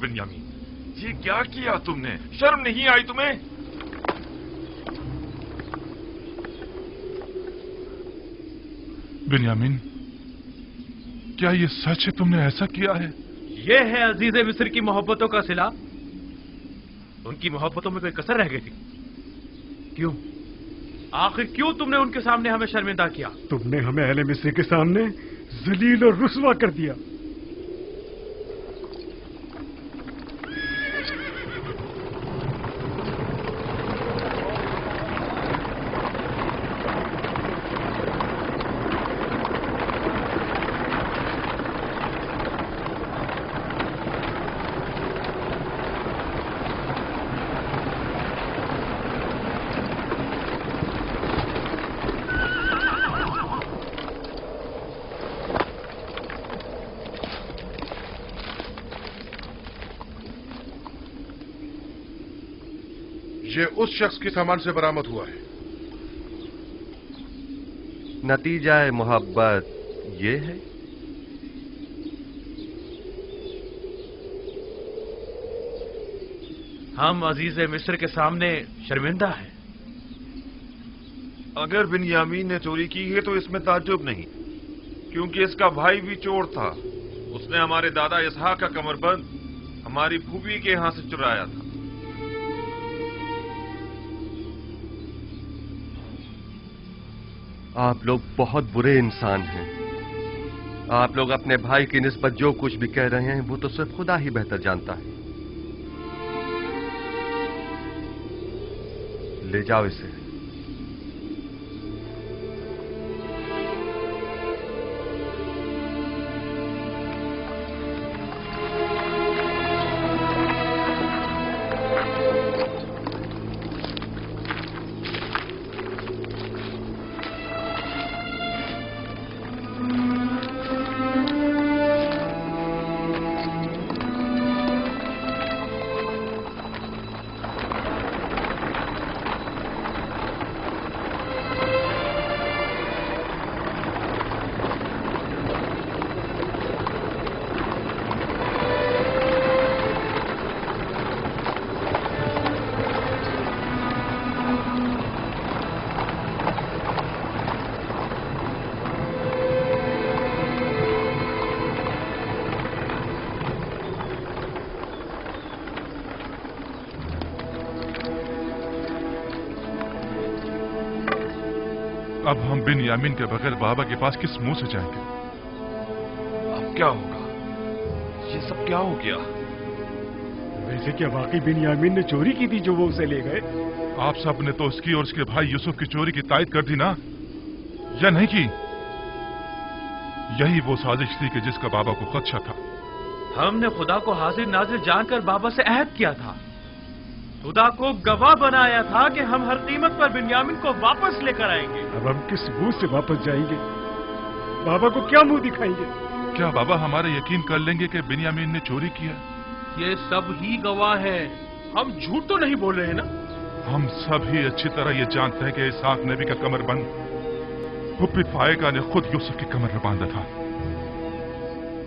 बिन्यामीन, ये क्या किया तुमने? शर्म नहीं आई तुम्हें? बिन्यामीन, क्या ये सच है? तुमने ऐसा किया है? ये है अजीज मिस्र की मोहब्बतों का सिला। उनकी मोहब्बतों में कोई कसर रह गई थी? क्यों? आखिर क्यों तुमने उनके सामने हमें शर्मिंदा किया? तुमने हमें अहले मिस्र के सामने जलील और रुस्वा कर दिया। ये उस शख्स के सामान से बरामद हुआ है। नतीजा मोहब्बत ये है। हम अजीज मिस्र के सामने शर्मिंदा हैं। अगर बिन्यामीन ने चोरी की है तो इसमें ताज्जुब नहीं, क्योंकि इसका भाई भी चोर था। उसने हमारे दादा इसहाक का कमरबंद हमारी फूफी के यहां से चुराया था। आप लोग बहुत बुरे इंसान हैं। आप लोग अपने भाई की निस्बत जो कुछ भी कह रहे हैं वो तो सिर्फ खुदा ही बेहतर जानता है। ले जाओ इसे। अब हम बिन्यामीन के बगैर बाबा के पास किस मुंह से जाएंगे? अब क्या होगा? ये सब क्या हो गया? वैसे क्या वाकई बिन्यामीन ने चोरी की थी जो वो उसे ले गए? आप सब ने तो उसकी और उसके भाई यूसुफ की चोरी की तायद कर दी ना, या नहीं की? यही वो साजिश थी कि जिसका बाबा को खदशा था। हमने खुदा को हाजिर नाजिर जानकर बाबा से अहद किया था, खुदा को गवाह बनाया था कि हम हर कीमत पर बिन्यामीन को वापस लेकर आएंगे। अब हम किस मुंह से वापस जाएंगे? बाबा को क्या मुंह दिखाएंगे? क्या बाबा हमारे यकीन कर लेंगे कि बिन्यामीन ने चोरी किया? ये सब ही गवाह है, हम झूठ तो नहीं बोल रहे हैं ना? हम सब ही अच्छी तरह ये जानते हैं कि इसहाक नबी का कमरबंद फुप्पी फायका ने खुद यूसुफ की कमर में बांधा था।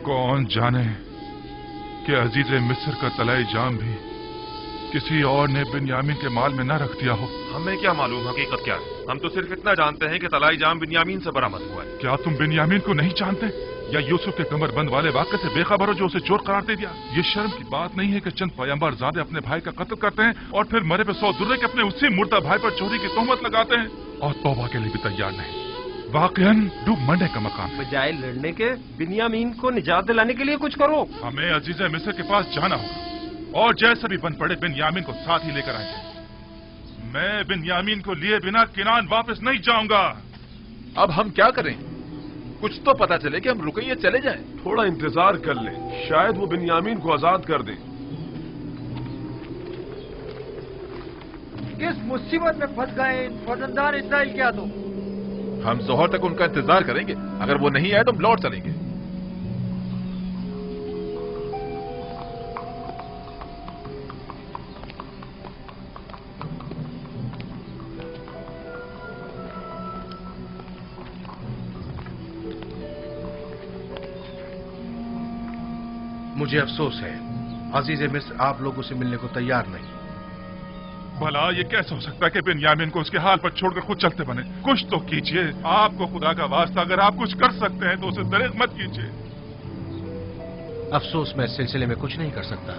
कौन जाने कि अजीज मिस्र का तलाई जाम भी किसी और ने बिन्यामीन के माल में न रख दिया हो। हमें क्या मालूम हकीकत क्या है? हम तो सिर्फ इतना जानते हैं कि तलाई जाम बिन्यामीन से बरामद हुआ है। क्या तुम बिन्यामीन को नहीं जानते, या यूसुफ के कमरबंद वाले वाक़े से बेखबर हो जो उसे चोर करार दे दिया? ये शर्म की बात नहीं है कि चंद पैगंबर ज़ादे अपने भाई का कत्ल करते हैं और फिर मरे पे 100 दुर्रे के अपने उसी मुर्दा भाई पर चोरी की तोहमत लगाते हैं और तौबा के लिए भी तैयार नहीं। वाकईन डूब मरने का मकाम। बजाय लड़ने के बिन्यामीन को निजात दिलाने के लिए कुछ करो। हमें अजीज मिस्र के पास जाना होगा और जैसे भी बन पड़े बिन्यामीन को साथ ही लेकर आएंगे। मैं बिन्यामीन को लिए बिना किनान वापस नहीं जाऊंगा। अब हम क्या करें? कुछ तो पता चले कि हम रुके या चले जाएं। थोड़ा इंतजार कर लें, शायद वो बिन्यामीन को आजाद कर दें। किस मुसीबत में फंस गए फर्जंदान इस्राइल क्या? तो हम जोहर तक उनका इंतजार करेंगे, अगर वो नहीं आए तो हम लौट चलेंगे। मुझे अफसोस है अजीज मिस्र आप लोगों से मिलने को तैयार नहीं। भला ये कैसे हो सकता है कि बिन्यामीन को उसके हाल पर छोड़कर खुद चलते बने? कुछ तो कीजिए, आपको खुदा का वास्ता, अगर आप कुछ कर सकते हैं तो उसे दरेक मत कीजिए। अफसोस मैं इस सिलसिले में कुछ नहीं कर सकता।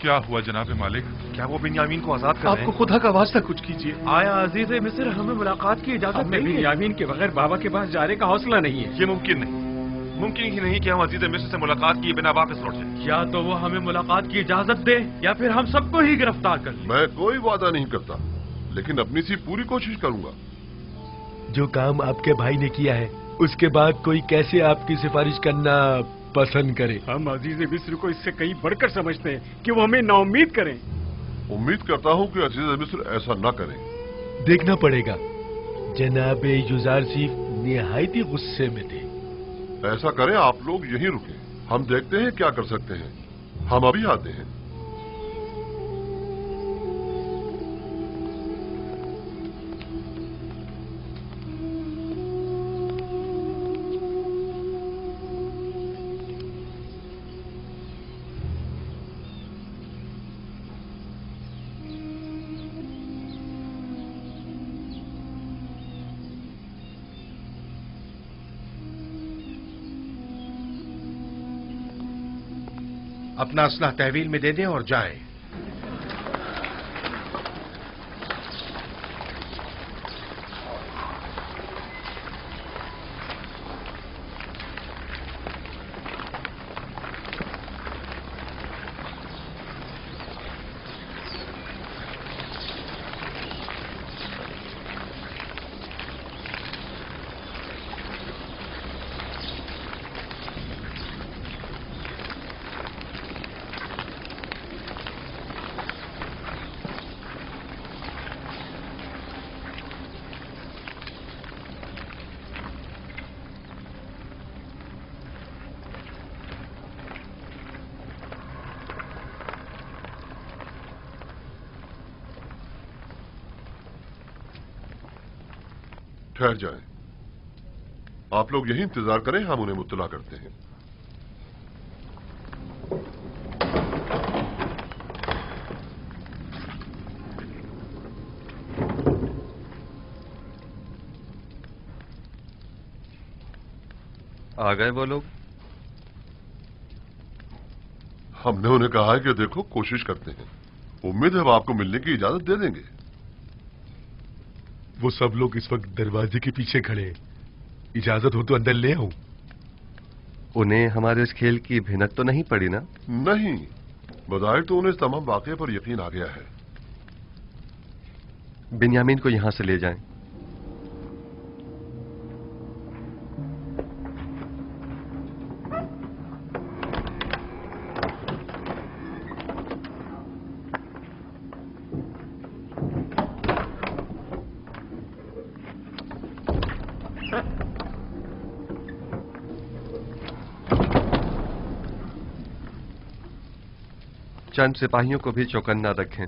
क्या हुआ जनाब मालिक? क्या वो बिन्यामीन को आजाद कर रहे आपको हैं? खुदा का वास्ता कुछ कीजिए। आया अजीज मिस्र हमें मुलाकात की इजाजत हमें नहीं है। बिन्यामीन के बगैर बाबा के पास जाने का हौसला नहीं है। ये मुमकिन नहीं, मुमकिन ही नहीं कि हम अजीज मिस्र से मुलाकात किए बिना वापस लौट जाएं। या तो वो हमें मुलाकात की इजाजत दे या फिर हम सबको ही गिरफ्तार कर ले। मैं कोई वादा नहीं करता, लेकिन अपनी सी पूरी कोशिश करूंगा। जो काम आपके भाई ने किया है उसके बाद कोई कैसे आपकी सिफारिश करना पसंद करे? हम अजीज मिस्र को इससे कहीं बढ़कर समझते हैं कि वो हमें नाउम्मीद करें। उम्मीद करता हूं कि अजीज मिस्र ऐसा न करें। देखना पड़ेगा। जनाब युजारसीफ निहायती गुस्से में थे। ऐसा करें, आप लोग यहीं रुके, हम देखते हैं क्या कर सकते हैं। हम अभी आते हैं। अपना असला तहवील में दे दें और जाएं। ठहर जाएं। आप लोग यहीं इंतजार करें, हम उन्हें मुत्तला करते हैं। आ गए वो लोग? हमने उन्हें कहा है कि देखो, कोशिश करते हैं। उम्मीद है वो आपको मिलने की इजाजत दे देंगे। वो सब लोग इस वक्त दरवाजे के पीछे खड़े हैं। इजाजत हो तो अंदर ले आऊं? उन्हें हमारे इस खेल की भिनक तो नहीं पड़ी ना? नहीं, बजाय तो उन्हें इस तमाम वाकये पर यकीन आ गया है। बिन्यामीन को यहां से ले जाएं। चंद सिपाहियों को भी चौकन्ना रखें।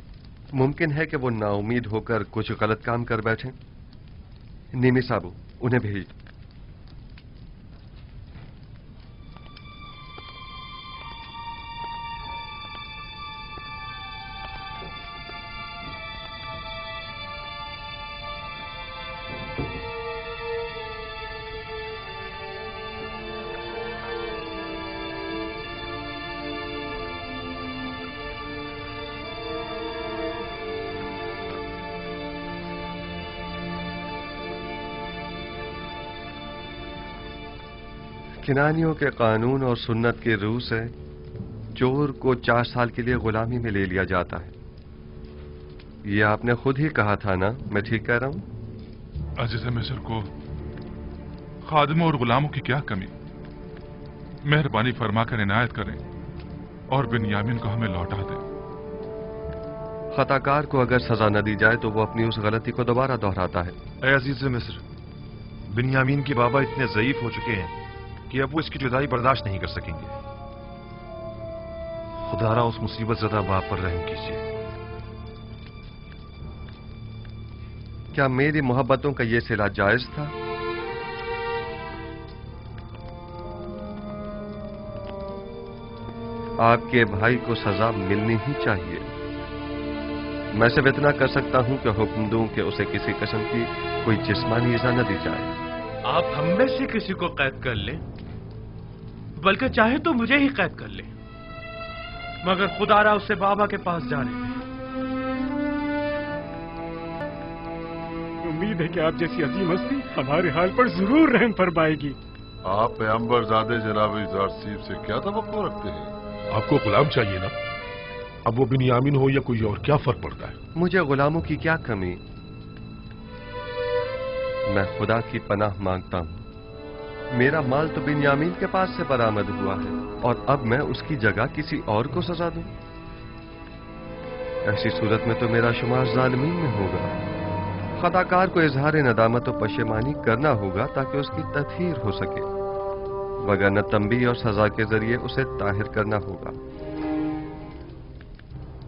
मुमकिन है कि वो नाउमीद होकर कुछ गलत काम कर बैठें। नीमी साबू, उन्हें भेज। किनानियों के कानून और सुन्नत की रूह से चोर को 4 साल के लिए गुलामी में ले लिया जाता है। ये आपने खुद ही कहा था ना? मैं ठीक कह रहा हूं? अजीज मिस्र को खादिमों और गुलामों की क्या कमी? मेहरबानी फरमाकर इनायत करें और बिन्यामीन को हमें लौटा दें। खताकार को अगर सजा न दी जाए तो वो अपनी उस गलती को दोबारा दोहराता है। ऐ अजीज मिस्र, बिन्यामीन के बाबा इतने ज़ईफ हो चुके हैं कि अब वो इसकी जुदाई बर्दाश्त नहीं कर सकेंगे। खुदारा उस मुसीबत ज़दा बाप पर रहम कीजिए। क्या मेरी मोहब्बतों का ये सिला जायज था? आपके भाई को सजा मिलनी ही चाहिए। मैं सिर्फ इतना कर सकता हूं कि हुक्म दूं कि उसे किसी किस्म की कोई जिस्मानी इजा न दी जाए। आप हम में से किसी को कैद कर लें, बल्कि चाहे तो मुझे ही कैद कर लें, मगर खुदारा उससे बाबा के पास जाने दें। उम्मीद है कि आप जैसी अजीम हस्ती हमारे हाल पर जरूर रहम फरमाएगी। आप पैगंबरज़ादे जनाब ज़ारसीब से क्या तवक्को रखते हैं? आपको गुलाम चाहिए ना? अब वो बिन्यामीन हो या कोई और, क्या फर्क पड़ता है? मुझे गुलामों की क्या कमी? मैं खुदा की पनाह मांगता हूं। मेरा माल तो बिन्यामीन के पास से बरामद हुआ है और अब मैं उसकी जगह किसी और को सजा दूं? ऐसी सूरत में तो मेरा शुमार जालिमीन में होगा। खताकार को इजहार नदामत और पशेमानी करना होगा ताकि उसकी तत्हीर हो सके, वगरना तंबी और सजा के जरिए उसे ताहिर करना होगा।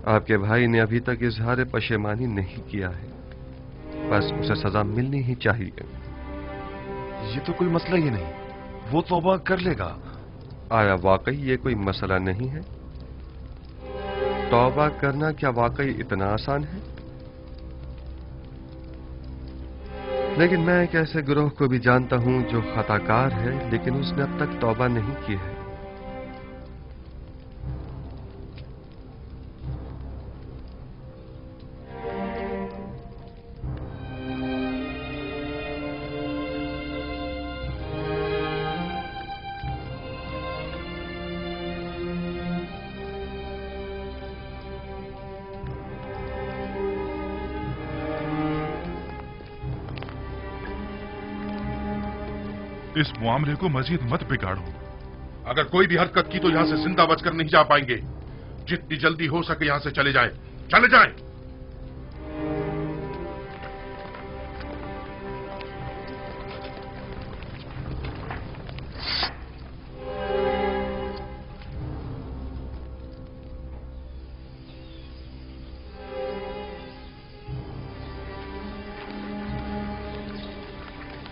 आपके भाई ने अभी तक इजहार पशेमानी नहीं किया है, बस उसे सजा मिलनी ही चाहिए। ये तो कोई मसला ही नहीं, वो तौबा कर लेगा। आया वाकई ये कोई मसला नहीं है? तौबा करना क्या वाकई इतना आसान है? लेकिन मैं एक ऐसे गिरोह को भी जानता हूं जो खताकार है, लेकिन उसने अब तक तौबा नहीं की है। इस मामले को मजीद मत बिगाड़ो। अगर कोई भी हरकत की तो यहां से जिंदा बचकर नहीं जा पाएंगे। जितनी जल्दी हो सके यहां से चले जाएं। चले जाएं।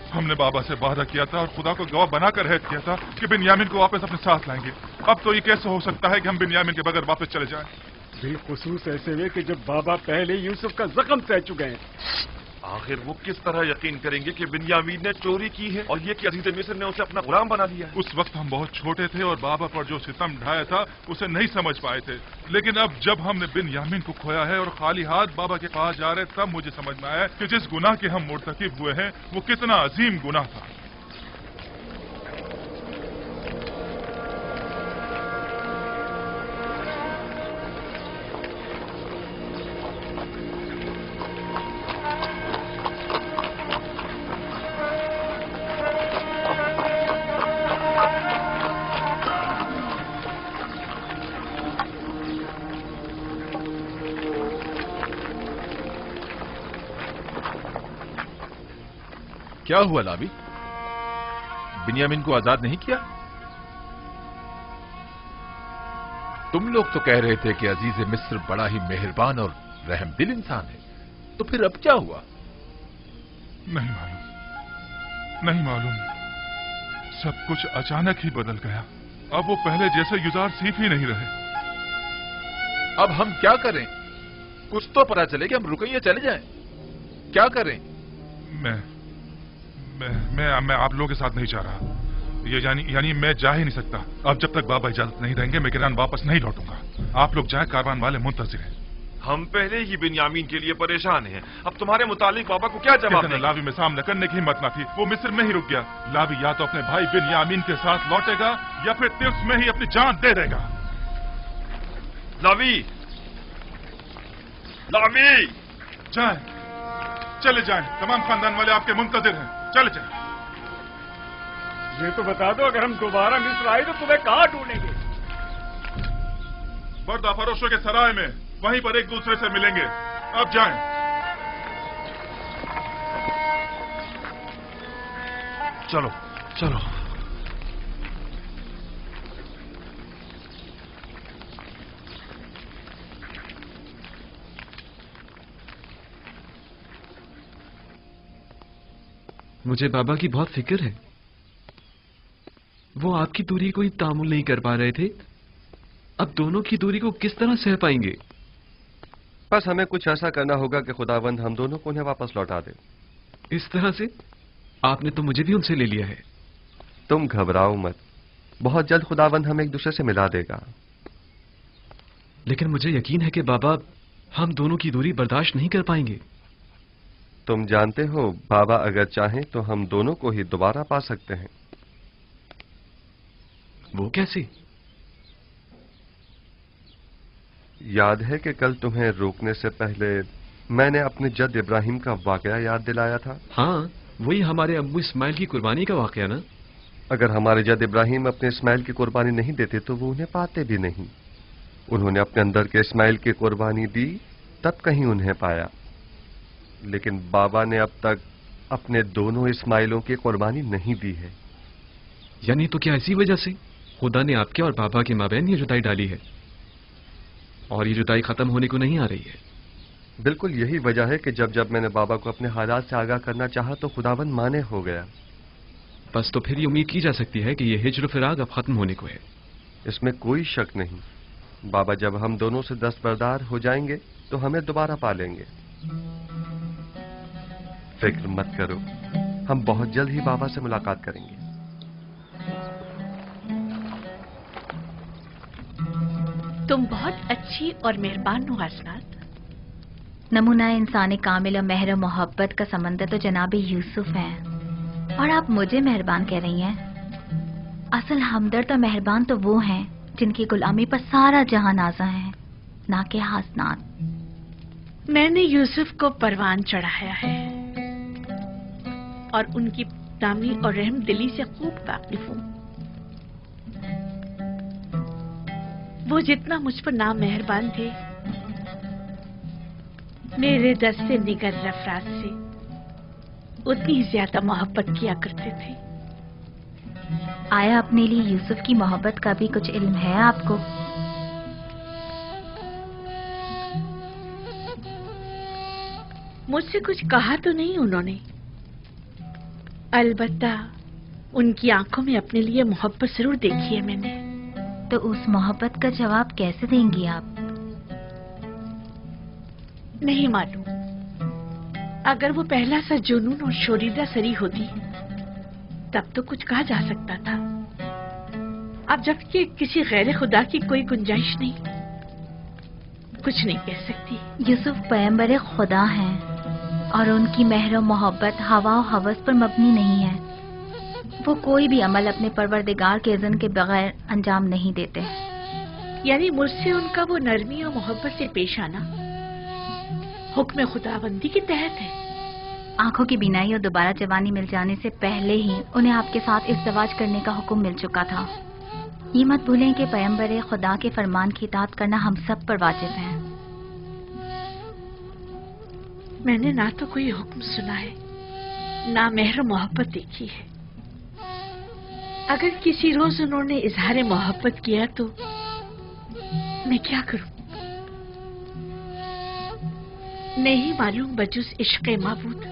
हमने बाबा से वादा किया था और खुदा को गवाह बनाकर हैद किया था कि बिन्यामीन को वापस अपने साथ लाएंगे। अब तो ये कैसे हो सकता है कि हम बिन्यामीन के बगैर वापस चले जाएं? बेखुसूस ऐसे में कि जब बाबा पहले यूसुफ का जख्म सह चुके हैं। आखिर वो किस तरह यकीन करेंगे कि बिन्यामीन ने चोरी की है और ये कि अजीज मिस्र ने उसे अपना गुलाम बना लिया है? उस वक्त हम बहुत छोटे थे और बाबा पर जो सितम ढाया था उसे नहीं समझ पाए थे, लेकिन अब जब हमने बिन्यामीन को खोया है और खाली हाथ बाबा के पास जा रहे, तब मुझे समझ में आया कि जिस गुनाह के हम मुर्तकिब हुए हैं वो कितना अजीम गुनाह था। क्या हुआ लावी? बिन्यामीन को आजाद नहीं किया? तुम लोग तो कह रहे थे कि अजीज मिस्र बड़ा ही मेहरबान और रहमदिल इंसान है, तो फिर अब क्या हुआ? नहीं मालूम। सब कुछ अचानक ही बदल गया। अब वो पहले जैसे युजार सीफ ही नहीं रहे। अब हम क्या करें? कुछ तो पता चले कि हम रुकें या चले जाएं। क्या करें? मैं आप लोगों के साथ नहीं जा रहा। ये यानी मैं जा ही नहीं सकता। अब जब तक बाबा इजाजत नहीं देंगे मैं किरान वापस नहीं लौटूंगा। आप लोग जाए, कारवान वाले मुंतजिर हैं। हम पहले ही बिन्यामीन के लिए परेशान हैं। अब तुम्हारे मुतालिक बाबा को क्या जवाब दें? लावी में सामना करने की हिम्मत न थी, वो मिस्र में ही रुक गया। लावी या तो अपने भाई बिन्यामीन के साथ लौटेगा या फिर तिर्स में ही अपनी जान दे देगा। लावी जाए, चले जाएं। तमाम खानदान वाले आपके मुंतजिर हैं। चले जाएं। ये तो बता दो, अगर हम दोबारा मिस्र आए तो तुम्हें कहाँ ढूंढेंगे? बर्दा फरोशों के सराय में, वहीं पर एक दूसरे से मिलेंगे। अब जाएं। चलो चलो। मुझे बाबा की बहुत फिक्र है। वो आपकी दूरी को ही तामुल नहीं कर पा रहे थे, अब दोनों की दूरी को किस तरह सह पाएंगे? बस हमें कुछ ऐसा करना होगा कि खुदावंद हम दोनों को उन्हें वापस लौटा दे। इस तरह से? आपने तो मुझे भी उनसे ले लिया है। तुम घबराओ मत, बहुत जल्द खुदावंद हमें एक दूसरे से मिला देगा। लेकिन मुझे यकीन है कि बाबा हम दोनों की दूरी बर्दाश्त नहीं कर पाएंगे। तुम जानते हो, बाबा अगर चाहें तो हम दोनों को ही दोबारा पा सकते हैं। वो कैसे? याद है कि कल तुम्हें रोकने से पहले मैंने अपने जद इब्राहिम का वाकया याद दिलाया था? हाँ, वही हमारे अब्बू इस्माइल की कुर्बानी का वाकया ना? अगर हमारे जद इब्राहिम अपने इस्माइल की कुर्बानी नहीं देते तो वो उन्हें पाते भी नहीं। उन्होंने अपने अंदर के इस्माइल की कुर्बानी दी, तब कहीं उन्हें पाया। लेकिन बाबा ने अब तक अपने दोनों इस्माइलों की कुर्बानी नहीं दी है। यानी तो क्या इसी वजह से खुदा ने आपके और बाबा के माबैन ये जुदाई डाली है, और ये जुदाई खत्म होने को नहीं आ रही है? बिल्कुल यही वजह है कि जब जब मैंने बाबा को अपने हालात से आगाह करना चाहा तो खुदावंद माने हो गया। बस तो फिर ये उम्मीद की जा सकती है कि ये हिज्र फिराक अब खत्म होने को है। इसमें कोई शक नहीं। बाबा जब हम दोनों से दस्तबरदार हो जाएंगे तो हमें दोबारा पा लेंगे। फिक्र मत करो, हम बहुत जल्द ही बाबा से मुलाकात करेंगे। तुम बहुत अच्छी और मेहरबान हो हसनात। नमूना इंसानी कामिल और मेहर और मोहब्बत का समंदर तो जनाब यूसुफ है, और आप मुझे मेहरबान कह रही हैं। असल हमदर्द और मेहरबान तो वो हैं जिनकी गुलामी पर सारा जहां नाज़ा है, ना कि हसनात। मैंने यूसुफ को परवान चढ़ाया है और उनकी नामी और रहम दिली से खूब वाकिफ हूँ। वो जितना मुझ पर नामेहरबान थे, मेरे दस्ते निगर अफराद से उतनी ज्यादा मोहब्बत किया करते थे। आया अपने लिए यूसुफ की मोहब्बत का भी कुछ इल्म है आपको? मुझसे कुछ कहा तो नहीं उन्होंने, अलबत्ता उनकी आंखों में अपने लिए मोहब्बत जरूर देखी है मैंने। तो उस मोहब्बत का जवाब कैसे देंगी आप? नहीं मालूम। अगर वो पहला सा जुनून और शोरीदा सरी होती तब तो कुछ कहा जा सकता था। अब जबकि किसी गैर खुदा की कोई गुंजाइश नहीं, कुछ नहीं कह सकती। यूसुफ पैगंबर खुदा हैं और उनकी मेहर और मोहब्बत हवा और हवस पर मबनी नहीं है। वो कोई भी अमल अपने परवरदिगार के इज़्न के बगैर अंजाम नहीं देते। यानी मुझसे उनका वो नरमी और मोहब्बत से पेश आना हुक्म खुदाबंदी के तहत है। आंखों की बीनाई और दोबारा जवानी मिल जाने से पहले ही उन्हें आपके साथ इज़्दिवाज करने का हुक्म मिल चुका था। ये मत भूलें कि पैगंबर खुदा के फरमान की इताअत करना हम सब पर वाजिब है। मैंने ना तो कोई हुक्म सुना है, ना मेहर मोहब्बत देखी है। अगर किसी रोज उन्होंने इजहार मोहब्बत किया तो मैं क्या करूं? नहीं मालूम बजुस इश्क़ माबूद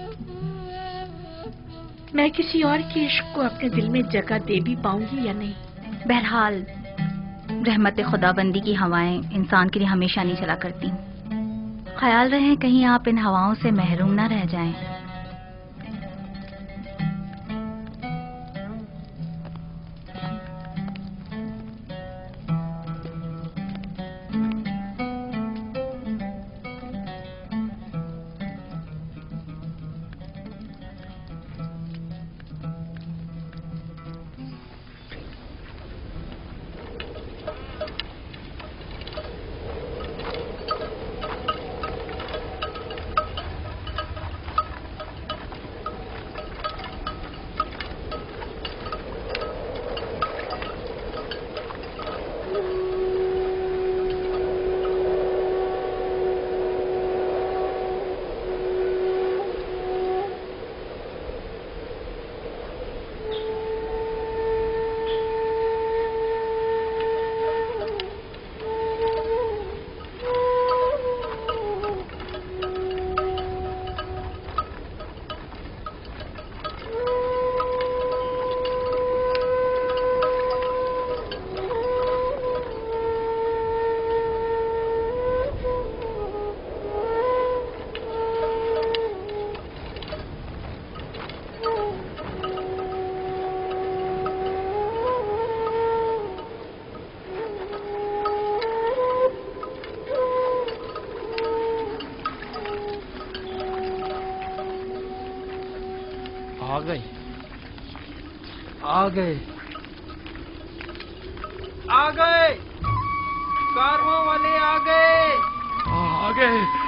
मैं किसी और के इश्क को अपने दिल में जगह दे भी पाऊंगी या नहीं। बहरहाल रहमत खुदाबंदी की हवाएं इंसान के लिए हमेशा नहीं चला करती। ख्याल रहे कहीं आप इन हवाओं से महरूम ना रह जाएं। आ गए आ गए आ गए, कारवां वाले आ गए आ गए।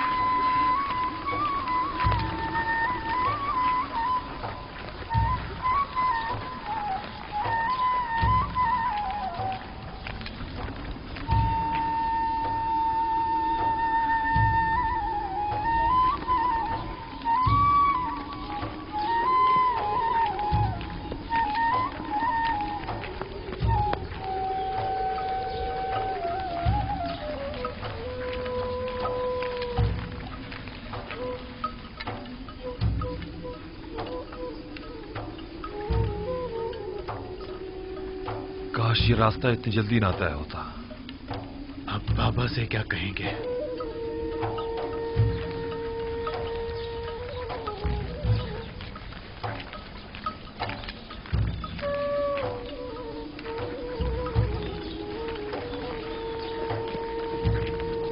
काश ये रास्ता इतनी जल्दी ना तय होता। अब बाबा से क्या कहेंगे?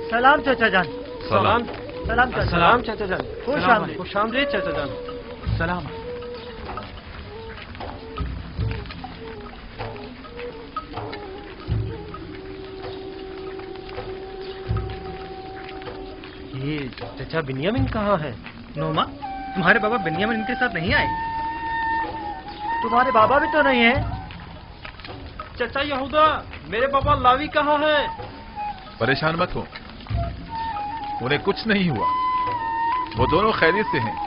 सलाम चाचा जान। सलाम। सलाम चाचा। सलाम चाचा जान। खुश आमदीद चाचा जान। सलाम। ये चाचा बिन्यामिन कहाँ है? नोमा, तुम्हारे बाबा बिन्यामिन इनके साथ नहीं आए? तुम्हारे बाबा भी तो नहीं है? चाचा यहूदा, मेरे बाबा लावी कहाँ है? परेशान मत हो, उन्हें कुछ नहीं हुआ, वो दोनों खैरियत से हैं।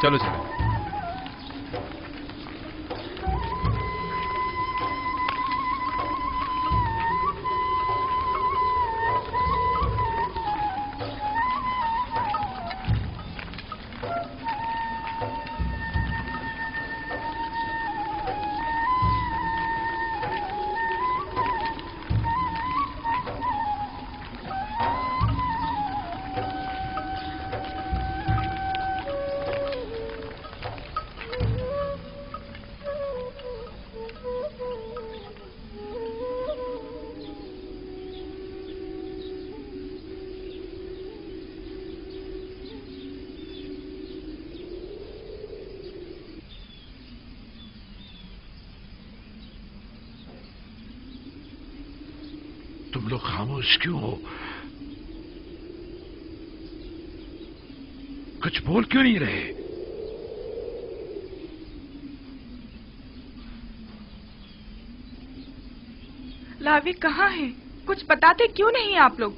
चलो चलो। तुम लोग खामोश क्यों हो? कुछ बोल क्यों नहीं रहे? लावी कहाँ है? कुछ बताते क्यों नहीं आप लोग?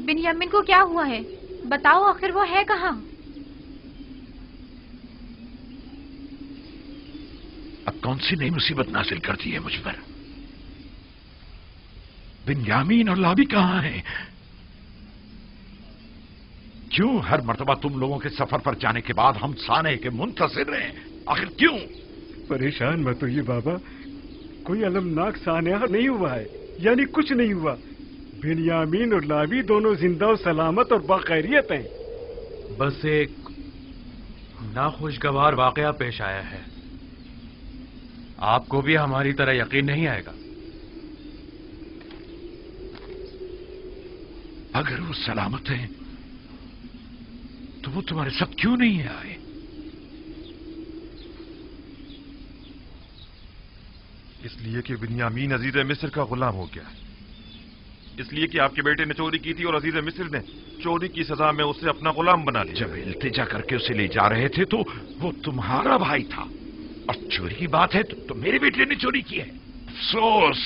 बिन्यामिन को क्या हुआ है? बताओ, आखिर वो है कहाँ? अब कौन सी नई मुसीबत नाजिल कर दी है मुझ पर? बिन्यामीन और लावी कहाँ हैं? क्यों हर मर्तबा तुम लोगों के सफर पर जाने के बाद हम साने के मुंतज़िर रहे? आखिर क्यों? परेशान मत होइए बाबा, कोई अलमनाक सान्या नहीं हुआ है, यानी कुछ नहीं हुआ। बिन्यामीन और लावी दोनों जिंदा और सलामत और बाखैरियत हैं। बस एक नाखुशगवार वाकया पेश आया है। आपको भी हमारी तरह यकीन नहीं आएगा। अगर वो सलामत हैं तो वो तुम्हारे साथ क्यों नहीं आए? इसलिए कि बिन्यामीन अजीज मिस्र का गुलाम हो गया। इसलिए कि आपके बेटे ने चोरी की थी और अजीज मिस्र ने चोरी की सजा में उसे अपना गुलाम बना लिया। जब इल्तिजा करके उसे ले जा रहे थे तो वो तुम्हारा भाई था, और चोरी की बात है तो मेरे बेटे ने चोरी की है। अफसोस,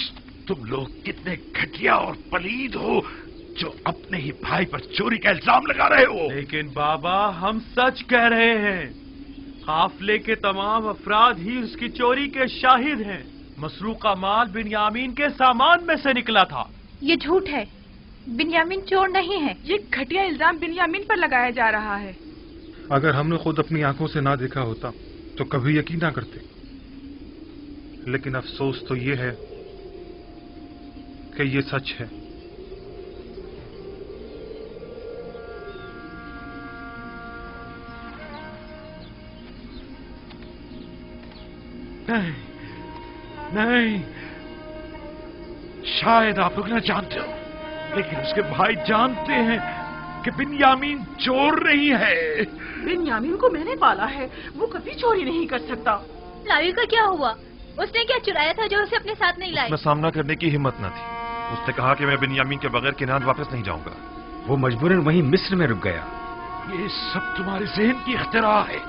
तुम लोग कितने घटिया और पलीद हो जो अपने ही भाई पर चोरी का इल्जाम लगा रहे हो। लेकिन बाबा, हम सच कह रहे हैं। काफले के तमाम अफराद ही उसकी चोरी के शाहिद हैं। मसरूका माल बिन्यामीन के सामान में से निकला था। ये झूठ है, बिन्यामीन चोर नहीं है। ये घटिया इल्जाम बिन्यामीन पर लगाया जा रहा है। अगर हमने खुद अपनी आंखों से ना देखा होता तो कभी यकीन ना करते। लेकिन अफसोस तो ये है कि ये सच है। नहीं, नहीं, शायद आप लोग ना जानते हो, लेकिन उसके भाई जानते हैं कि बिन्यामीन चोर नहीं है। बिन्यामीन को मैंने पाला है, वो कभी चोरी नहीं कर सकता। लावी का क्या हुआ? उसने क्या चुराया था जो उसे अपने साथ नहीं लाई? उसमें सामना करने की हिम्मत न थी। उसने कहा कि मैं बिन्यामीन के बगैर किनान वापस नहीं जाऊंगा। वो मजबूरन वहीं मिस्र में रुक गया। ये सब तुम्हारे जहन की इख्तिरा है।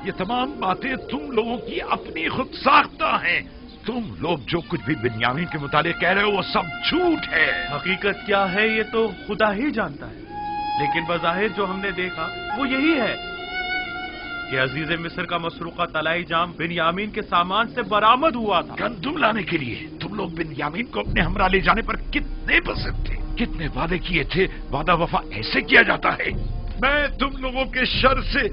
ये तमाम बातें तुम लोगों की अपनी खुद साख्ता हैं। तुम लोग जो कुछ भी बिन्यामीन के मुतालिक कह रहे हो वो सब झूठ है। हकीकत क्या है ये तो खुदा ही जानता है, लेकिन बज़ाहिर जो हमने देखा वो यही है कि अजीज मिस्र का मसरूका तलाई जाम बिन्यामीन के सामान से बरामद हुआ था। गंदुम लाने के लिए तुम लोग बिन्यामीन को अपने हमरा ले जाने पर कितने पसंद थे, कितने वादे किए थे। वादा वफा ऐसे किया जाता है। मैं तुम लोगों के शर से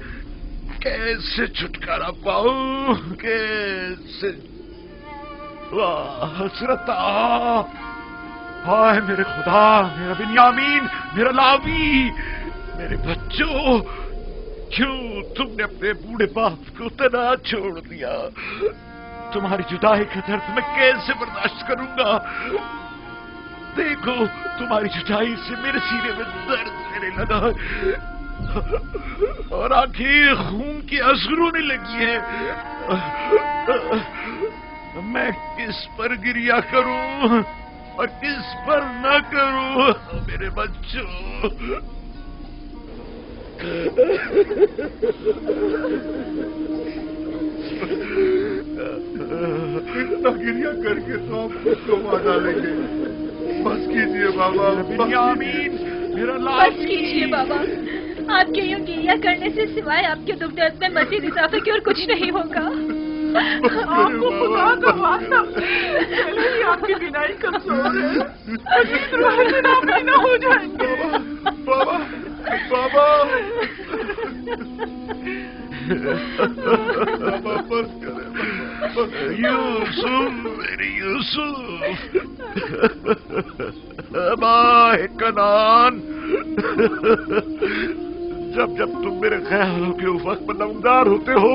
कैसे छुटकारा पाऊं, कैसे? वाह हसरता, हाय मेरे खुदा, मेरा बिन्यामीन, मेरा लावी, मेरे बच्चों, क्यों तुमने अपने बूढ़े बाप को तना छोड़ दिया? तुम्हारी जुदाई का दर्द मैं कैसे बर्दाश्त करूंगा? देखो तुम्हारी जुदाई से मेरे सीने में दर्द रहने लगा और आंखें खून की आंसू रोने लगी है। मैं किस पर गिरिया करूं और किस पर न करूं? मेरे बच्चों, इतना गिरिया करके तो आप उसको मार डालेंगे। बस कीजिए बाबा, बिन्यामीन मेरा बस कीजिए बाबा, आपके यूं गिरिया करने से सिवाय आपके दुख दर्द में मजीद इजाफे की और कुछ नहीं होगा। आपको खुदा का वास्ता, पहले ही आपकी बिनाई कमजोर है, अभी न हो जाएंगे। बाबा बाबा बाबा बस करें। यूसुफ, मेरे यूसुफ, माए कनान, जब जब तुम मेरे ख्यालों के उफक पर नमदार होते हो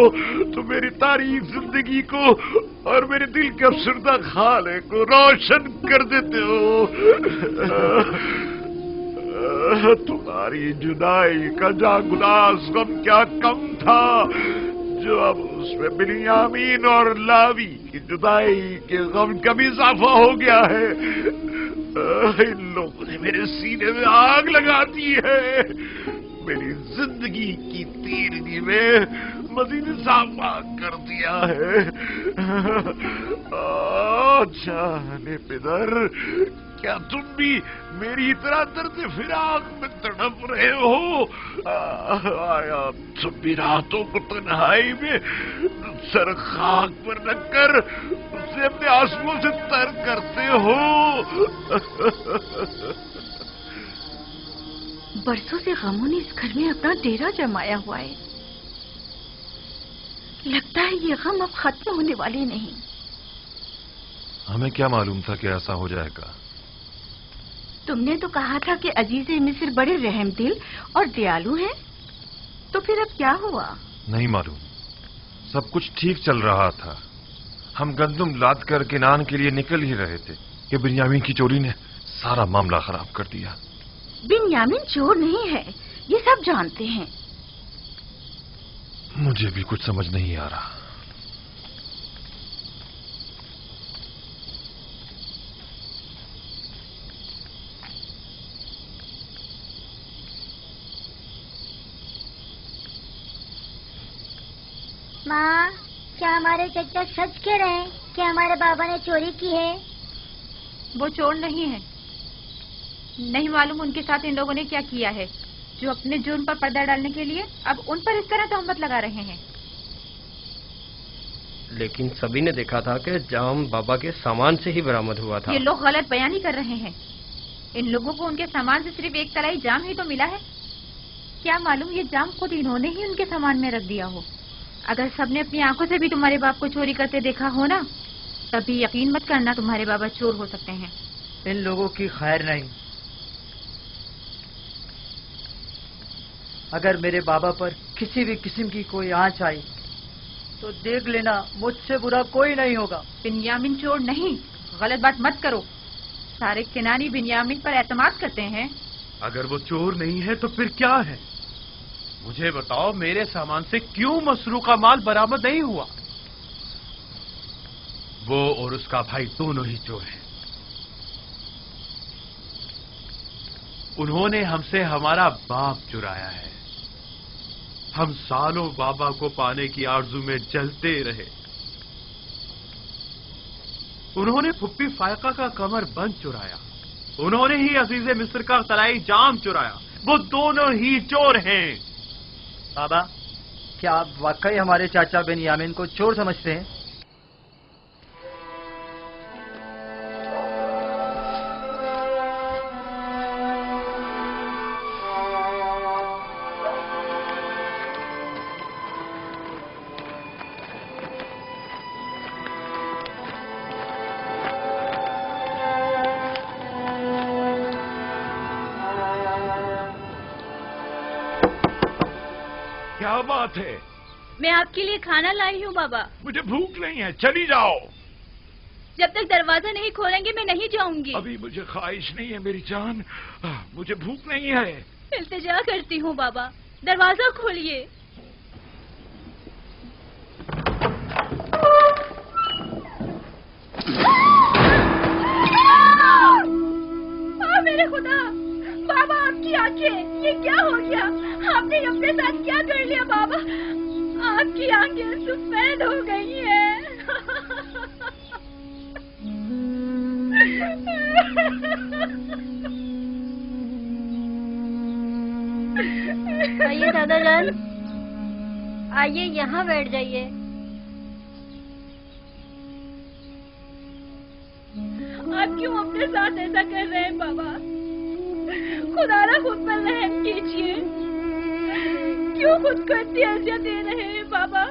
तो मेरी तारीफ जिंदगी को और मेरे दिल के अफसरदा खाले को रोशन कर देते हो। तुम्हारी जुदाई का जागुलास गम क्या कम था जो अब उसमें बिन्यामीन और लावी की जुदाई के गम का भी इजाफा हो गया है। इन लोगों ने मेरे सीने में आग लगा दी है, मेरी जिंदगी की तीरगी में मजीद इजाफा कर दिया है। जाने पिदर, क्या तुम भी मेरी तरह दर्द फिराक में तड़प रहे हो? आया तुम भी रातों को तन्हाई में सर खाक पर रखकर उसे अपने आंसुओं से तर करते हो? बरसों से गमों ने इस घर में अपना डेरा जमाया हुआ है। लगता है ये गम अब खत्म होने वाले नहीं। हमें क्या मालूम था कि ऐसा हो जाएगा? तुमने तो कहा था कि अजीज मिस्र बड़े रहमदिल और दयालु हैं, तो फिर अब क्या हुआ? नहीं मालूम, सब कुछ ठीक चल रहा था। हम गंदुम लाद कर किनान के लिए निकल ही रहे थे कि बिन्यामीन की चोरी ने सारा मामला खराब कर दिया। बिन्यामीन चोर नहीं है, ये सब जानते हैं। मुझे भी कुछ समझ नहीं आ रहा। माँ, क्या हमारे चचा सच कह रहे हैं कि हमारे बाबा ने चोरी की है? वो चोर नहीं है। नहीं मालूम उनके साथ इन लोगों ने क्या किया है जो अपने जुर्म पर पर्दा डालने के लिए अब उन पर इस तरह तहमत लगा रहे हैं। लेकिन सभी ने देखा था कि जाम बाबा के सामान से ही बरामद हुआ था। ये लोग गलत बयानी कर रहे हैं। इन लोगों को उनके सामान से सिर्फ एक तलाई जाम ही तो मिला है। क्या मालूम ये जाम खुद इन्होंने ही उनके सामान में रख दिया हो। अगर सबने अपनी आंखों से भी तुम्हारे बाप को चोरी करते देखा हो ना, तभी यकीन मत करना तुम्हारे बाबा चोर हो सकते हैं। इन लोगों की खैर नहीं। अगर मेरे बाबा पर किसी भी किस्म की कोई आंच आई तो देख लेना मुझसे बुरा कोई नहीं होगा। बिन्यामीन चोर नहीं, गलत बात मत करो। सारे किनानी बिन्यामीन पर एतमाद करते हैं। अगर वो चोर नहीं है तो फिर क्या है? मुझे बताओ मेरे सामान से क्यों मसरूका माल बरामद नहीं हुआ? वो और उसका भाई दोनों ही चोर हैं। उन्होंने हमसे हमारा बाप चुराया है। हम सालों बाबा को पाने की आरजू में जलते रहे। उन्होंने फुप्पी फायका का कमर बंद चुराया। उन्होंने ही अजीज मिस्र का तलाई जाम चुराया। वो दोनों ही चोर हैं। बाबा, क्या आप वाकई हमारे चाचा बेनियामिन को चोर समझते हैं? क्या बात है? मैं आपके लिए खाना लाई हूँ बाबा। मुझे भूख नहीं है, चली जाओ। जब तक दरवाजा नहीं खोलेंगे मैं नहीं जाऊंगी। अभी मुझे ख्वाहिश नहीं है मेरी जान, मुझे भूख नहीं है। इल्तिजा करती हूँ बाबा, दरवाजा खोलिए। मेरे खुदा, बाबा आपकी आंखें, ये क्या हो गया? आपने अपने साथ क्या कर लिया बाबा? आपकी आंखें सफेद हो गई हैं। आइए दादा जान, आइए यहाँ बैठ जाइए। आप क्यों अपने साथ ऐसा कर रहे हैं बाबा? खुदारा खुद पर रहम कीजिए। क्यों खुद को इतनी अज़ियत दे रहे हैं बाबा?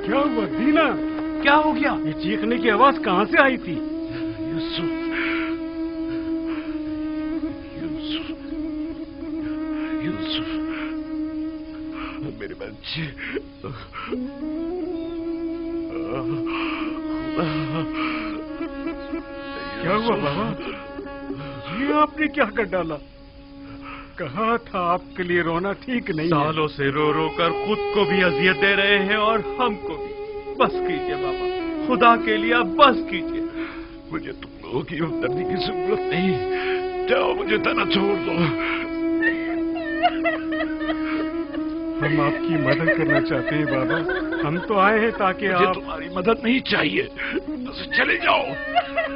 क्या हुआ दीना? क्या हो गया? ये चीखने की आवाज कहाँ से आई थी? यूसुफ, यूसुफ, मेरे बच्चे। क्या हुआ बाबा? ये आपने क्या कर डाला? कहा था आपके लिए रोना ठीक नहीं है। सालों से रो रो कर खुद को भी अजियत दे रहे हैं और हमको भी। बस कीजिए बाबा, खुदा के लिए अब बस कीजिए। मुझे तुम लोगों की हमदर्दी की जरूरत नहीं। जाओ, मुझे तना छोड़ दो। हम आपकी मदद करना चाहते हैं बाबा। हम तो आए हैं ताकि मुझे आप... तुम्हारी मदद नहीं चाहिए। बस चले जाओ,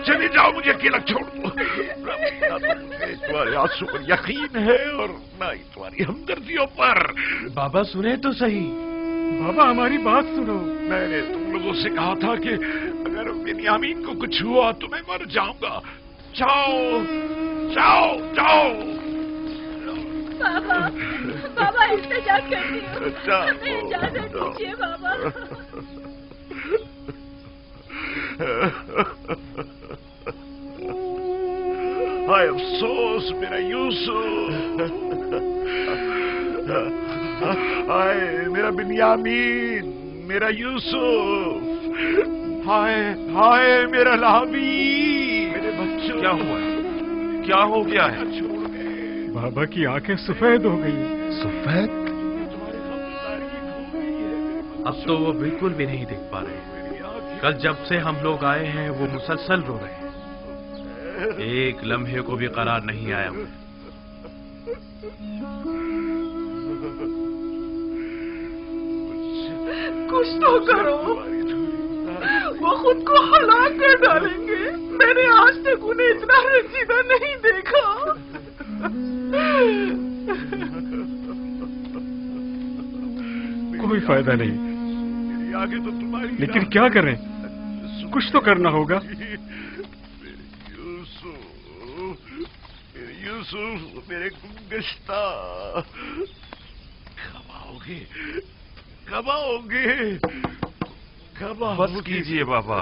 चले जाओ, मुझे अकेला छोड़ दो। ना मुझे तुम्हारे आंसू पर यकीन है और ना ही तुम्हारी हमदर्दियों पर। बाबा सुने तो सही। बाबा हमारी बात सुनो। मैंने तुम लोगों से कहा था कि अगर बेनियामीन को कुछ हुआ तो मैं मर जाऊंगा। जाओ, जाओ, जाओ। बाबा, बाबा इल्तिजा करती हूँ, हमें इजाजत दीजिए बाबा। हाय अफसोस मेरा यूसुफ, हाय मेरा बिन्यामीन, मेरा यूसुफ, हाय हाय मेरा लावी, मेरे बच्चों। क्या हुआ? क्या हो गया है? बाबा की आंखें सफेद हो गई। सफेद? अब तो वो बिल्कुल भी नहीं देख पा रहे। कल जब से हम लोग आए हैं वो मुसलसल रो रहे हैं। एक लम्हे को भी करार नहीं आया उन्हें। कुछ तो करो, वो खुद को हलाक कर डालेंगे। मैंने आज तक उन्हें इतना रंजीदा नहीं देखा। कोई फायदा नहीं। आगे तो तुम्हारी, लेकिन क्या करें? कुछ तो करना होगा। यूसुफ, मेरे गुमगश्ता, कब आओगे? कब आओगे? कब आओगे? बस कीजिए बाबा,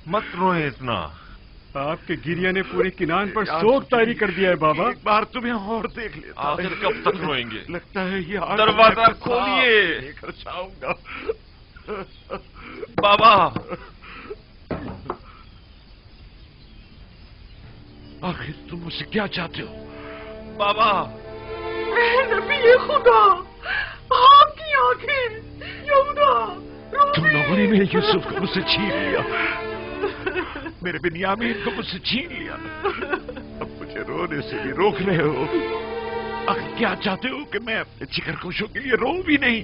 मत रोए इतना। आपके गिरिया ने पूरे किनान पर शोक तारी कर दिया है बाबा। एक बार तुम्हें और देख लेता। आखिर कब तक रोएंगे? लगता है ये दरवाजा खोलिए। लेकर जाऊंगा। बाबा, आखिर तुम मुझसे क्या चाहते हो? बाबा। नबी खुदा, आपकी आंखें, यहूदा, तुम लोगों ने मेरे यूसुफ को मुझसे छीन लिया, मेरे बिन्यामीन को मुझसे छीन लिया। अब मुझे रोने से भी रोक रहे हो। आखिर क्या चाहते हो कि मैं अपने जिगर कोशों के लिए रो भी नहीं?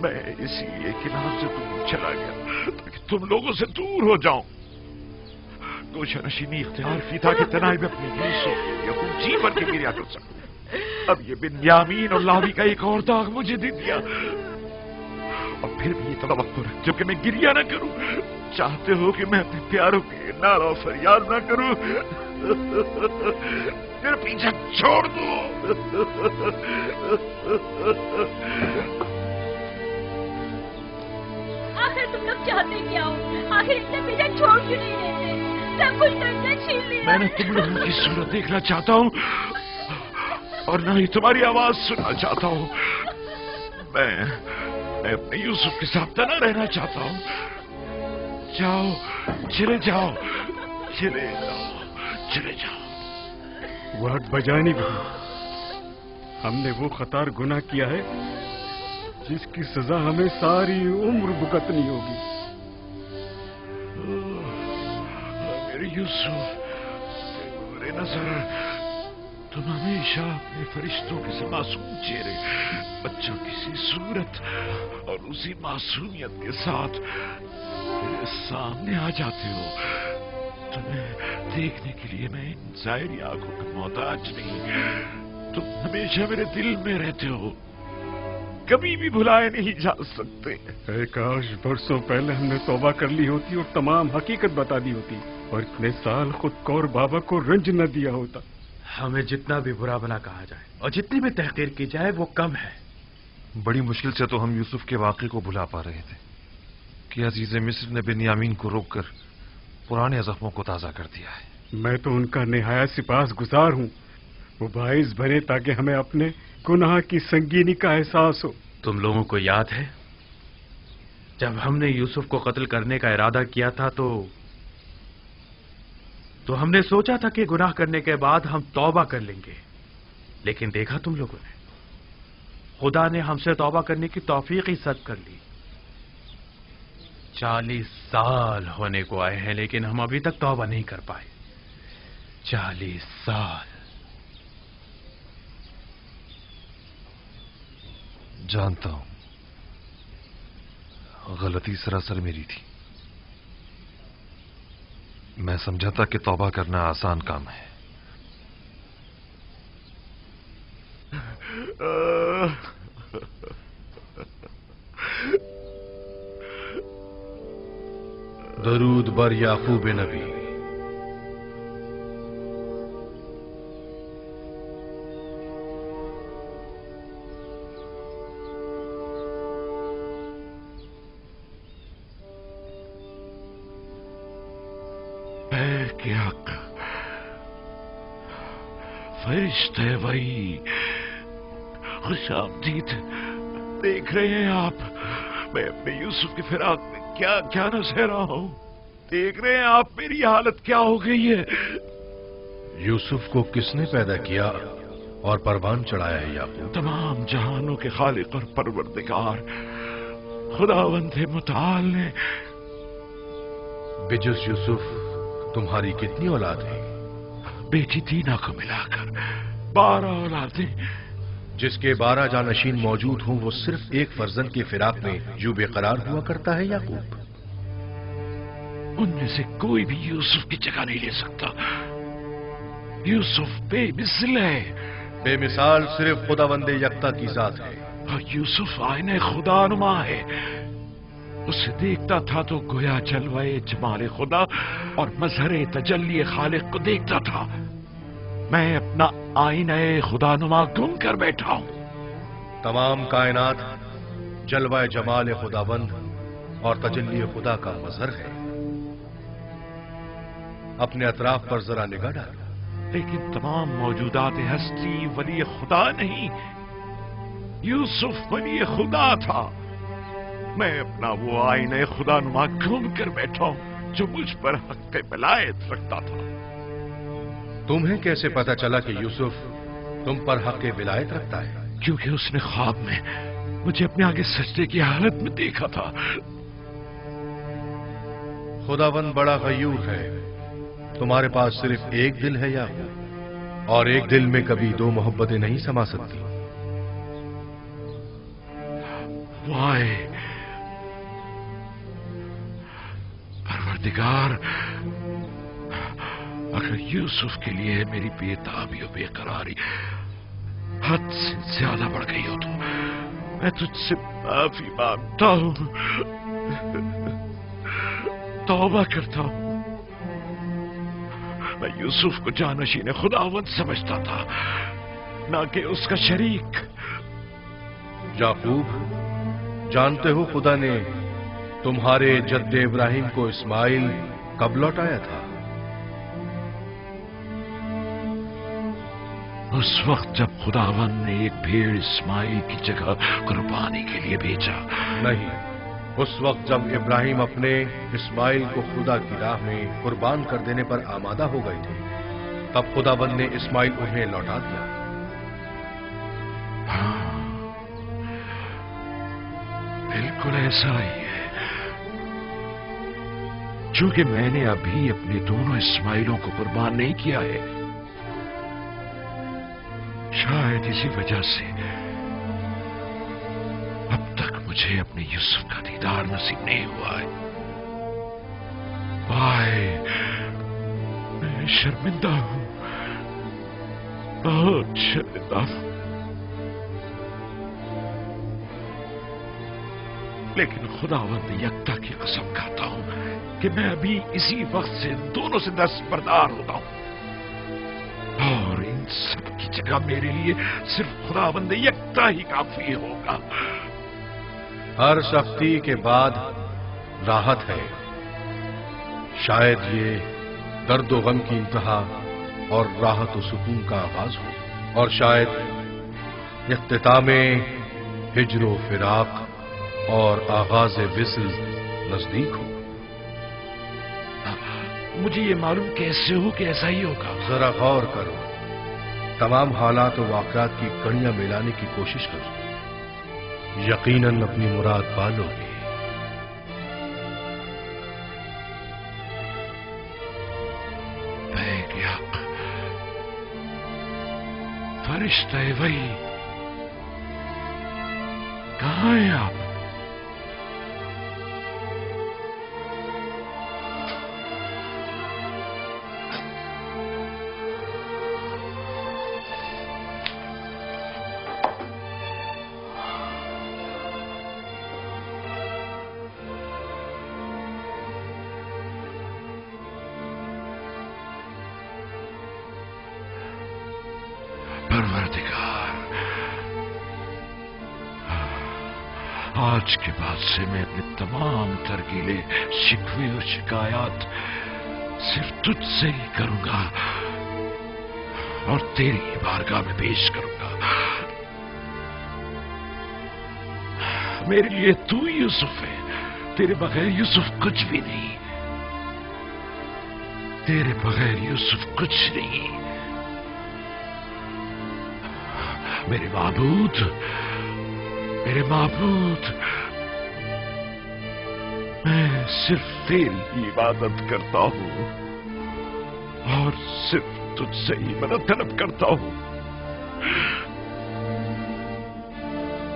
मैं इसीलिए कि नाम से दूर चला गया ताकि तुम लोगों से दूर हो जाऊं। गोशा नशीनी इख्तियार की था कि तनाई में अपने यूसुफ के लिए अपनी जी भर के गिरिया कर सकूं। अब ये बिन्यामीन और लावी का एक और दाग मुझे दे दिया, और फिर भी ये तवक्को रखते हो कि मैं गिरिया ना करूं। चाहते हो कि मैं अपने प्यारों के नारा फरियाद ना करूं? मेरा पीछा छोड़ दो। आखिर तुम लोग चाहते क्या हो? आखिर इतने पीछे छोड़ क्यों नहीं देते? सब कुछ करके छीन लिया। मैं न तुम लोगों की सूरत देखना चाहता हूँ और न ही तुम्हारी आवाज सुनना चाहता हूँ। मैं अपने यूसुफ के साथ तना रहना चाहता हूँ। जाओ, चले जाओ, चले जाओ, चले जाओ। वक्त बजानी भी, हमने वो खतार गुनाह किया है जिसकी सजा हमें सारी उम्र भुगतनी होगी। मेरे यूसुफ, मेरे नजर, तुम हमेशा अपने फरिश्तों के से मासूम चेहरे, बच्चों की सी सूरत और उसी मासूमियत के साथ मेरे सामने आ जाते हो। तुम्हें देखने के लिए मैं इन ज़ाहिरी आंखों का मोहताज नहीं। तुम हमेशा मेरे दिल में रहते हो, कभी भी भुलाए नहीं जा सकते। काश बरसों पहले हमने तौबा कर ली होती और तमाम हकीकत बता दी होती, और इतने साल खुद को और बाबा को रंज न दिया होता। हमें जितना भी बुरा भला कहा जाए और जितनी भी तहकीर की जाए वो कम है। बड़ी मुश्किल से तो हम यूसुफ के वाक़े को भुला पा रहे थे कि अजीज मिस्र ने बिन्यामीन को रोककर पुराने जख्मों को ताज़ा कर दिया है। मैं तो उनका निहायत सिपास गुजार हूँ। वो बाइस बने ताकि हमें अपने गुनाह की संगीनी का एहसास हो। तुम लोगों को याद है जब हमने यूसुफ को कत्ल करने का इरादा किया था तो हमने सोचा था कि गुनाह करने के बाद हम तौबा कर लेंगे, लेकिन देखा तुम लोगों ने, खुदा ने हमसे तौबा करने की तौफीक ही सद कर ली। 40 साल होने को आए हैं लेकिन हम अभी तक तौबा नहीं कर पाए। 40 साल। जानता हूं, गलती सरासर मेरी थी। मैं समझा था कि तौबा करना आसान काम है। दरूद बर याकूब नबी। क्या फरिश्ते वही, खुशामदीद। देख रहे हैं आप, मैं अपने यूसुफ की फिराक में क्या क्या न सह रहा हूं। देख रहे हैं आप मेरी हालत क्या हो गई है। यूसुफ को किसने पैदा किया और परवान चढ़ाया है याकूब? तमाम जहानों के खालिक और परवरदिगार खुदावंद मुताल ने। बिजुस यूसुफ तुम्हारी कितनी औलाद है? बेटी दीना को मिलाकर 12 औलादें। जिसके 12 जानशीन मौजूद हों वो सिर्फ एक फर्जंद की फिराक में यूं बेकरार हुआ करता है याकूब? उनमें से कोई भी यूसुफ की जगह नहीं ले सकता। यूसुफ बेमिसाल है। बेमिसाल सिर्फ खुदावंदे यकता की जात है। और यूसुफ आईने खुदानुमा है। उसे देखता था तो गोया जलवाए जमाले खुदा और मजहरे तजल्ली खालिक को देखता था। मैं अपना आईने खुदानुमा गुम कर बैठा हूं। तमाम कायनात जलवाए जमाल खुदावंद और तजल्ली खुदा का मजहर है। अपने अतराफ पर जरा निगाह डाल। लेकिन तमाम मौजूदात हस्ती वली खुदा नहीं, यूसुफ वली खुदा था। मैं अपना वो आईने खुदानुमा घूम कर बैठा हूं जो मुझ पर हक वलायत रखता था। तुम्हें कैसे पता चला कि यूसुफ तुम पर हक विलायत रखता है? क्योंकि उसने ख्वाब में मुझे अपने आगे सजदे की हालत में देखा था। खुदावन बड़ा गयूर है। तुम्हारे पास सिर्फ एक दिल है या और एक दिल में कभी दो मोहब्बतें नहीं समा सकती। वाय परवरदिगार, अगर यूसुफ के लिए मेरी बेताबी और बेकरारी हद से ज्यादा बढ़ गई हो तो मैं तुझसे माफी मांगता हूं, तौबा करता हूं। मैं यूसुफ को जानशीन खुदावंद समझता था, ना कि उसका शरीक। याकूब, जानते हो खुदा ने तुम्हारे जद्दे इब्राहिम को इस्माइल कब लौटाया था? उस वक्त जब खुदावंद ने एक भेड़ इस्माइल की जगह कुर्बानी के लिए भेजा। नहीं, उस वक्त जब इब्राहिम अपने इस्माइल को खुदा की राह में कुर्बान कर देने पर आमादा हो गए थे, तब खुदावंद ने इस्माइल उन्हें लौटा दिया। हाँ, बिल्कुल ऐसा ही है। चूंकि मैंने अभी अपने दोनों इस्माइलों को कुर्बान नहीं किया है, शायद इसी वजह से अब तक मुझे अपने यूसुफ का दीदार नसीब नहीं हुआ है। भाई, मैं शर्मिंदा हूं, बहुत शर्मिंदा हूं। लेकिन खुदावंद यकता की कसम खाता हूं कि मैं अभी इसी वक्त से दोनों से दस्तबरदार होता हूं, और इन सब की जगह मेरे लिए सिर्फ खुदावंद यकता ही काफी होगा। हर सख्ती के बाद राहत है। शायद ये दर्द व गम की इंतहा और राहत व सुकून का आगाज हो, और शायद इख्तितामे हिज्र फिराक और आगाज विस्ल नजदीक हो। मुझे ये मालूम कैसे हो कि ऐसा ही होगा? जरा गौर करो, तमाम हालात और वाक़यात की कड़ियां मिलाने की कोशिश करो, यकीनन अपनी मुराद पा लोगे। फरिश्ते वही, कहाँ हैं आप? आज के बाद से मैं अपने तमाम तरकीले, शिकवे और शिकायत सिर्फ तुझसे ही करूंगा और तेरी बारगाह में पेश करूंगा। मेरे लिए तू यूसुफ है, तेरे बगैर यूसुफ कुछ भी नहीं, तेरे बगैर यूसुफ कुछ नहीं। मेरे माबूद, मेरे माबूद, मैं सिर्फ तेरी ही इबादत करता हूं और सिर्फ तुझसे ही मदद तलब करता हूं।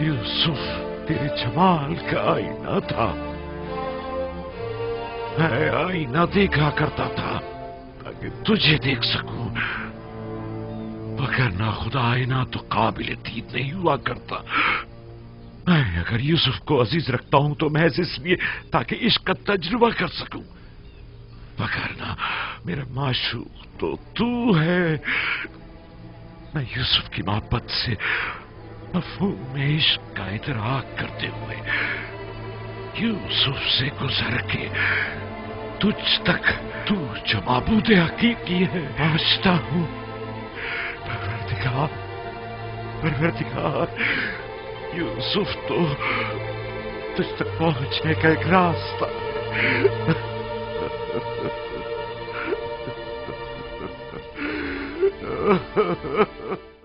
यूसुफ तेरे जमाल का आईना था, मैं आईना देखा करता था ताकि तुझे देख सकूं, वरना खुदा आईना तो काबिल दीद नहीं हुआ करता। मैं अगर यूसुफ को अजीज रखता हूं तो महज इसलिए ताकि इश्क का तजुर्बा कर सकूं, वरना मेरा माशूक तो तू है। मैं यूसुफ की मोहब्बत से मफ़हूम इश्क का इदराक करते हुए यूसुफ से गुजर के तुझ तक, तू जो माबूद हकीकी है, पहुंचता हूं। परवरदिगार, परवरदिगार, यूसुफ तो तुझ तक पहुंचने का एक रास्ता। है